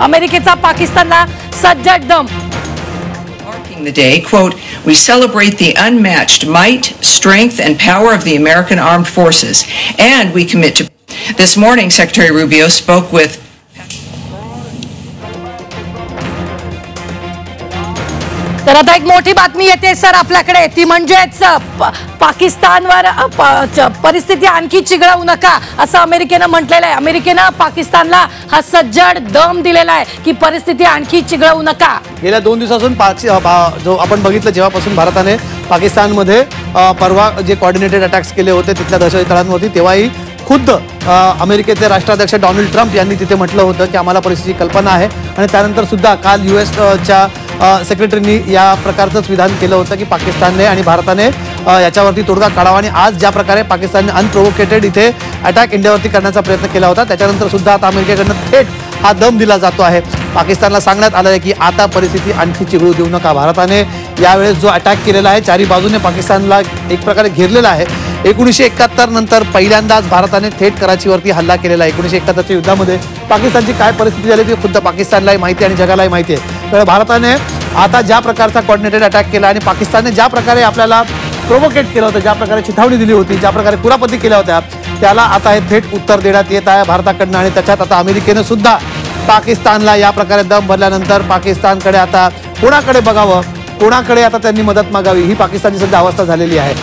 अमेरिकेचा पाकिस्तानला सज्जड दम. The day, quote, "We celebrate the unmatched might, strength, and power of the American armed forces, and we commit to." This morning, Secretary Rubio spoke with तर आता एक मोठी बातमी येते सर आपल्याकडे, ती म्हणजेच पाकिस्तानवर परिस्थिती आणखी चिघळवू नका असं अमेरिकेनं म्हटलेलं आहे. अमेरिकेनं पाकिस्तानला हा सज्जड दम दिलेला आहे की परिस्थिती आणखी चिघळवू नका. गेल्या 2 दिवसापासून जो आपण बघितलं जेव्हापासून भारताने पाकिस्तानमध्ये परवा जे कोऑर्डिनेटेड अटॅक्स केले होते तिथल्या दहशतवादी तळांवरती, तेव्हाही खुद्द अमेरिकेचे राष्ट्राध्यक्ष डोनाल्ड ट्रम्प यांनी तिथे म्हटलं होतं की आम्हाला परिस्थितीची कल्पना आहे. आणि त्यानंतर सुद्धा काल यूएसच्या सेक्रेटरींनी या प्रकारचंच विधान केलं होतं की पाकिस्तानने आणि भारताने याच्यावरती तोडगा काढावा. आणि आज ज्या प्रकारे पाकिस्तानने अनप्रोवोकेटेड इथे अटॅक इंडियावरती करण्याचा प्रयत्न केला होता, त्याच्यानंतर सुद्धा आता अमेरिकेकडनं थेट हा दम दिला जातो आहे. पाकिस्तानला सांगण्यात आलं आहे की आता परिस्थिती आणखी चिघळू देऊ नका. भारताने यावेळेस जो अटॅक केलेला आहे, चारी बाजूने पाकिस्तानला एक प्रकारे घेरलेला आहे. 1971 नंतर पहिल्यांदाच भारताने थेट कराचीवरती हल्ला केलेला आहे. 1971च्या युद्धामध्ये पाकिस्तानची काय परिस्थिती झाली ती खुद्द पाकिस्तानलाही माहिती आणि जगालाही माहिती आहे. तर भारताने आता ज्या प्रकारचा कोऑर्डिनेटेड अटॅक केला आणि पाकिस्तानने ज्या प्रकारे आपल्याला प्रोवोकेट केलं होतं, ज्या प्रकारे चिथावणी दिली होती, ज्या प्रकारे कुरापती केल्या होत्या, त्याला आता हे थेट उत्तर देण्यात येत आहे भारताकडनं. आणि त्याच्यात आता अमेरिकेनं सुद्धा पाकिस्तानला या प्रकारे दम भरल्यानंतर पाकिस्तानकडे आता कोणाकडे बघावं, कोणाकडे आता त्यांनी मदत मागावी, ही पाकिस्तानची सध्या अवस्था झालेली आहे.